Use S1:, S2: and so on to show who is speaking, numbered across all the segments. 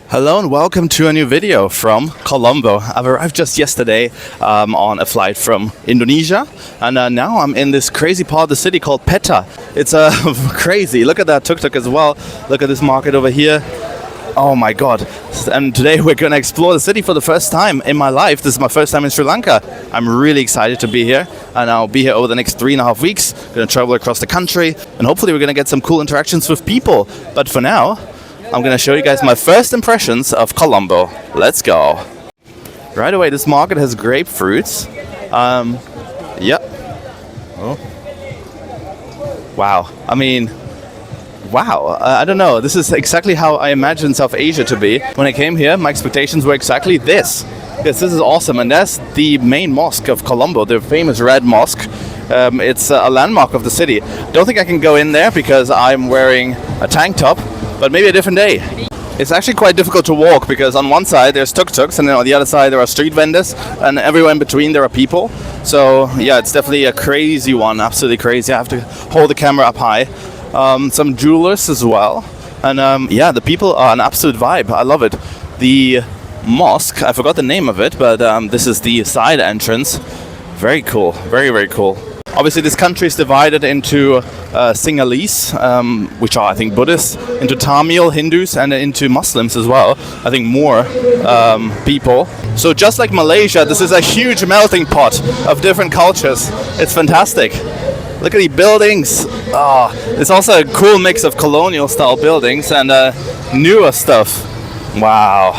S1: Hello and welcome to a new video from Colombo. I've arrived just yesterday on a flight from Indonesia, and now I'm in this crazy part of the city called Pettah. It's crazy. Look at that tuk-tuk as well. Look at this market over here. Oh my god. And today we're going to explore the city for the first time in my life. This is my first time in Sri Lanka. I'm really excited to be here, and I'll be here over the next 3.5 weeks. Going to travel across the country, and hopefully we're going to get some cool interactions with people. But for now, I'm going to show you guys my first impressions of Colombo. Let's go. Right away, this market has grapefruits. Yep. Oh. Wow. I mean, wow. I don't know. This is exactly how I imagined South Asia to be. When I came here, my expectations were exactly this. Yes, this is awesome. And that's the main mosque of Colombo, the famous Red Mosque. It's a landmark of the city. Don't think I can go in there because I'm wearing a tank top. But maybe a different day. It's actually quite difficult to walk because on one side there's tuk-tuks and then on the other side there are street vendors, and everywhere in between there are people. So yeah, it's definitely a crazy one, absolutely crazy. I have to hold the camera up high. Some jewelers as well. And yeah, the people are an absolute vibe. I love it. The mosque, I forgot the name of it, but this is the side entrance. Very cool. Very, very cool. Obviously, this country is divided into Sinhalese, which are, I think, Buddhists, into Tamil, Hindus, and into Muslims as well. I think more people. So just like Malaysia, this is a huge melting pot of different cultures. It's fantastic. Look at the buildings. Oh, it's also a cool mix of colonial style buildings and newer stuff. Wow.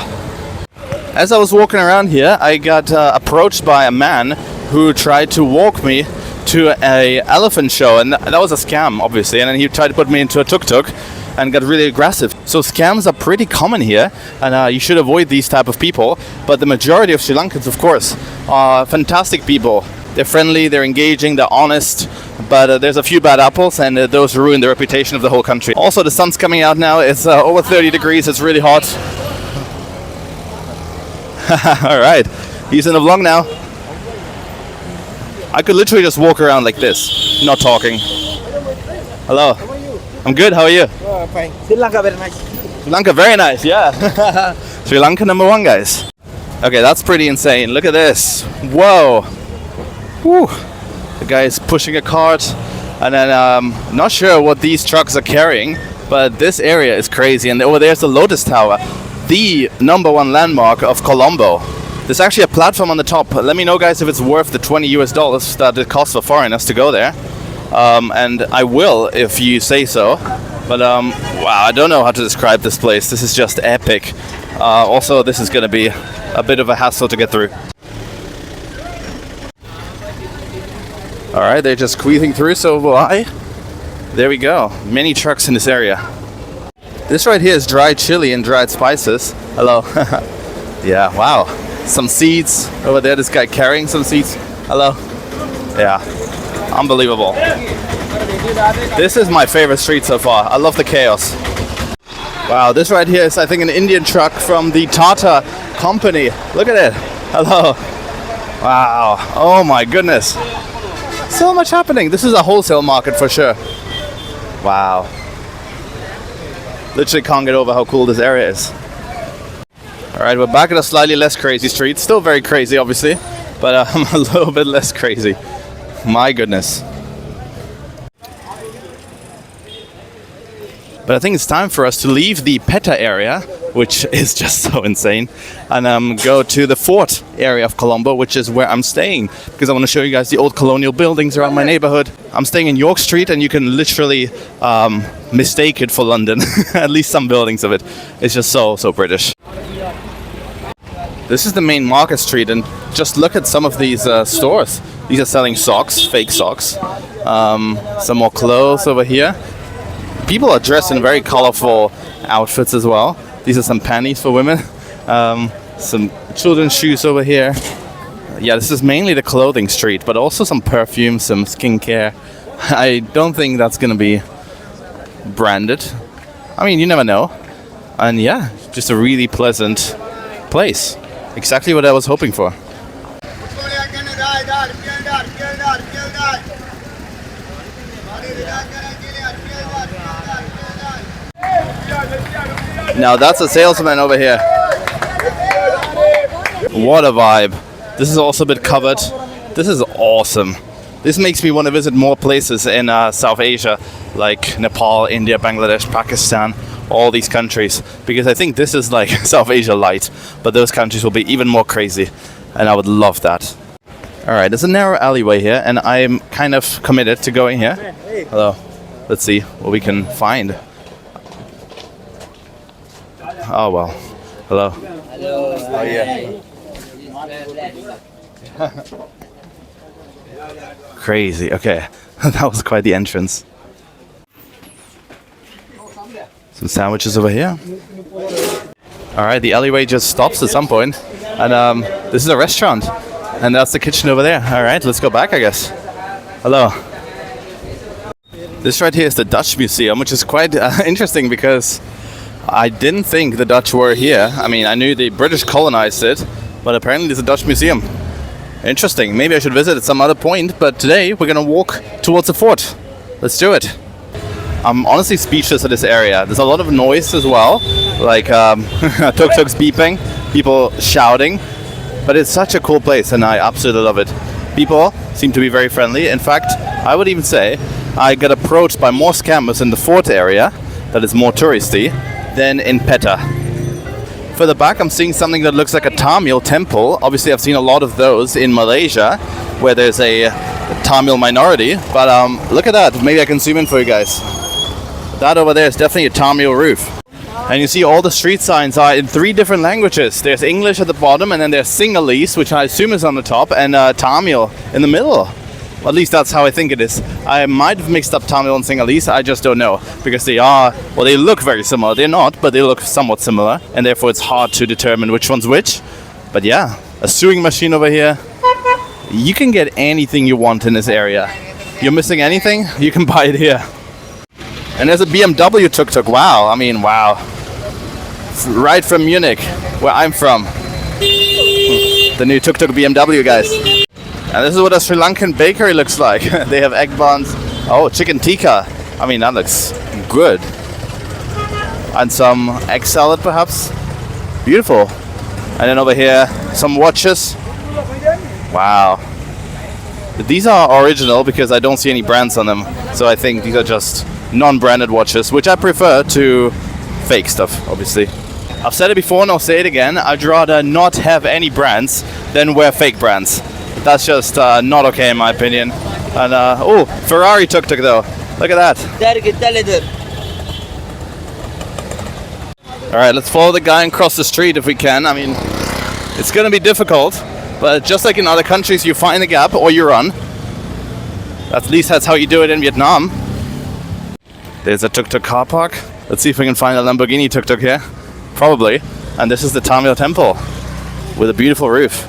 S1: As I was walking around here, I got approached by a man who tried to walk me to a elephant show, and that was a scam, obviously, and then he tried to put me into a tuk-tuk and got really aggressive. So scams are pretty common here, and you should avoid these type of people. But the majority of Sri Lankans, of course, are fantastic people. They're friendly, they're engaging, they're honest, but there's a few bad apples, and those ruin the reputation of the whole country. Also, the sun's coming out now. It's over 30 degrees. It's really hot. All right, he's in the vlog now. I could literally just walk around like this, not talking. Hello. How are you? I'm good. How are you? Oh, fine. Sri Lanka, very nice. Sri Lanka, very nice. Yeah. Sri Lanka #1, guys. Okay, that's pretty insane. Look at this. Whoa. Whew. The guy is pushing a cart, and then not sure what these trucks are carrying, but this area is crazy. And over there's the Lotus Tower, the #1 landmark of Colombo. There's actually a platform on the top. Let me know, guys, if it's worth the $20 that it costs for foreigners to go there. And I will if you say so. But wow, I don't know how to describe this place. This is just epic. Also, this is going to be a bit of a hassle to get through. Alright, they're just squeezing through, so will I. There we go. Many trucks in this area. This right here is dried chili and dried spices. Hello. Yeah, wow. Some seeds over there. This guy carrying some seeds. Hello. Yeah, unbelievable. This is my favorite street so far. I love the chaos. Wow, this right here is, I think, an Indian truck from the Tata company. Look at it. Hello. Wow. Oh my goodness. So much happening. This is a wholesale market for sure. Wow. Literally can't get over how cool this area is. Alright, we're back at a slightly less crazy street. Still very crazy, obviously, but a little bit less crazy. My goodness. But I think it's time for us to leave the Peta area, which is just so insane, and go to the Fort area of Colombo, which is where I'm staying, because I want to show you guys the old colonial buildings around my neighborhood. I'm staying in York Street, and you can literally mistake it for London. At least some buildings of it. It's just so British. This is the main market street, and just look at some of these stores. These are selling socks, fake socks. Some more clothes over here. People are dressed in very colorful outfits as well. These are some panties for women. Some children's shoes over here. Yeah, this is mainly the clothing street, but also some perfume, some skincare. I don't think that's going to be branded. I mean, you never know. And yeah, just a really pleasant place. Exactly what I was hoping for. Now that's a salesman over here. What a vibe. This is also a bit covered. This is awesome. This makes me want to visit more places in South Asia, like Nepal, India, Bangladesh, Pakistan, all these countries, because I think this is like South Asia light, but those countries will be even more crazy, and I would love that. Alright, there's a narrow alleyway here, and I'm kind of committed to going here. Hello. Let's see what we can find. Oh well. Hello. Hello. Oh yeah. Crazy. Okay. That was quite the entrance. Some sandwiches over here. Alright, the alleyway just stops at some point. And this is a restaurant. And that's the kitchen over there. Alright, let's go back, I guess. Hello. This right here is the Dutch Museum, which is quite interesting because I didn't think the Dutch were here. I mean, I knew the British colonized it, but apparently there's a Dutch museum. Interesting. Maybe I should visit at some other point, but today we're gonna walk towards the fort. Let's do it. I'm honestly speechless at this area. There's a lot of noise as well, like tuk-tuks beeping, people shouting, but it's such a cool place and I absolutely love it. People seem to be very friendly. In fact, I would even say I got approached by more scammers in the fort area, that is more touristy, than in Pettah. Further back, I'm seeing something that looks like a Tamil temple. Obviously, I've seen a lot of those in Malaysia, where there's a Tamil minority. But look at that. Maybe I can zoom in for you guys. That over there is definitely a Tamil roof. And you see all the street signs are in 3 different languages. There's English at the bottom, and then there's Sinhalese, which I assume is on the top, and Tamil in the middle. Well, at least that's how I think it is. I might have mixed up Tamil and Sinhalese, I just don't know. Because they are, well, they look very similar. They're not, but they look somewhat similar. And therefore it's hard to determine which one's which. But yeah, a sewing machine over here. You can get anything you want in this area. You're missing anything? You can buy it here. And there's a BMW tuk-tuk. Wow, I mean, wow. Right from Munich, where I'm from. The new tuk-tuk BMW, guys. And this is what a Sri Lankan bakery looks like. They have egg buns. Oh, chicken tikka. I mean, that looks good. And some egg salad, perhaps. Beautiful. And then over here, some watches. Wow. These are original because I don't see any brands on them. So I think these are just non-branded watches, which I prefer to fake stuff, obviously. I've said it before and I'll say it again. I'd rather not have any brands than wear fake brands. That's just not okay in my opinion. And oh, Ferrari tuk-tuk though. Look at that. Alright, let's follow the guy and cross the street if we can. I mean, it's gonna be difficult, but just like in other countries, you find a gap or you run. At least that's how you do it in Vietnam. There's a tuk-tuk car park. Let's see if we can find a Lamborghini tuk-tuk here. Probably. And this is the Tamil temple with a beautiful roof.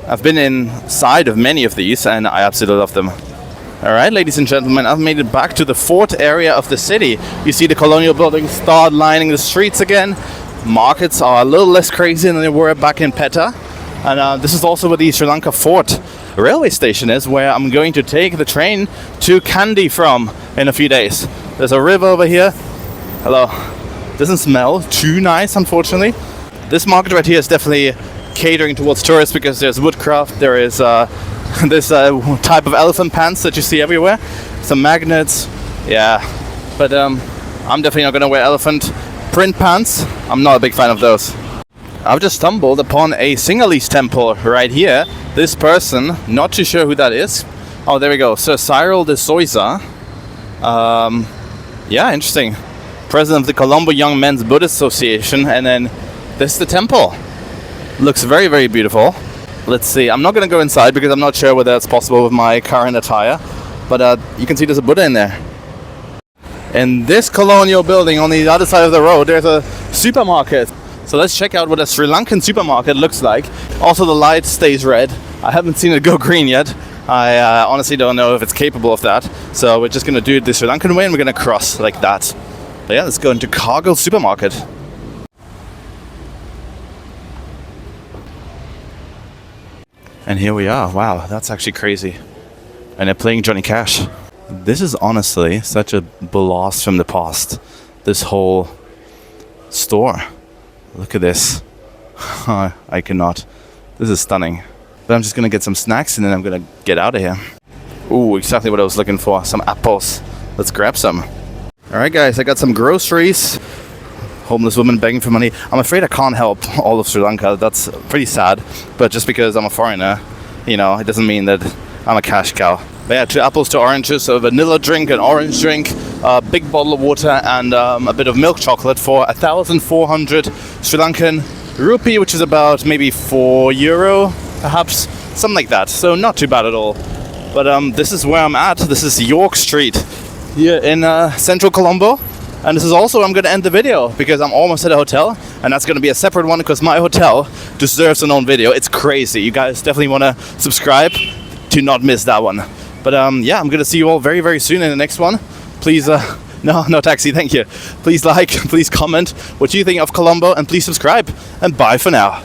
S1: I've been inside of many of these and I absolutely love them. Alright, ladies and gentlemen, I've made it back to the fort area of the city. You see the colonial buildings start lining the streets again. Markets are a little less crazy than they were back in Peta. And this is also where the Sri Lanka Fort railway station is, where I'm going to take the train to Kandy from in a few days. There's a river over here. Hello. Doesn't smell too nice, unfortunately. This market right here is definitely catering towards tourists because there's woodcraft, there is this type of elephant pants that you see everywhere, some magnets, yeah. But I'm definitely not going to wear elephant print pants. I'm not a big fan of those. I've just stumbled upon a Sinhalese temple right here. This person, not too sure who that is. Oh, there we go. Sir Cyril de Souza. Yeah, interesting. President of the Colombo Young Men's Buddhist Association. And then this is the temple. Looks very, very beautiful. Let's see. I'm not going to go inside because I'm not sure whether that's possible with my current attire. But you can see there's a Buddha in there. In this colonial building on the other side of the road, there's a supermarket. So let's check out what a Sri Lankan supermarket looks like. Also, the light stays red. I haven't seen it go green yet. I honestly don't know if it's capable of that. So we're just going to do it the Sri Lankan way and we're going to cross like that. But yeah, let's go into Cargill Supermarket. And here we are. Wow, that's actually crazy. And they're playing Johnny Cash. This is honestly such a blast from the past. This whole store. Look at this. I cannot. This is stunning. But I'm just gonna get some snacks and then I'm gonna get out of here. Ooh, exactly what I was looking for. Some apples. Let's grab some. Alright guys, I got some groceries. Homeless woman begging for money. I'm afraid I can't help all of Sri Lanka. That's pretty sad. But just because I'm a foreigner, you know, it doesn't mean that I'm a cash cow. But yeah, 2 apples, 2 oranges, a vanilla drink, an orange drink, a big bottle of water, and a bit of milk chocolate for 1,400 Sri Lankan rupee, which is about maybe €4, perhaps, something like that. So not too bad at all. But this is where I'm at. This is York Street here in central Colombo. And this is also where I'm going to end the video, because I'm almost at a hotel, and that's going to be a separate one because my hotel deserves an own video. It's crazy. You guys definitely want to subscribe to not miss that one. But yeah, I'm going to see you all very, very soon in the next one. Please, no taxi, thank you. Please like, please comment what you think of Colombo, and please subscribe. And bye for now.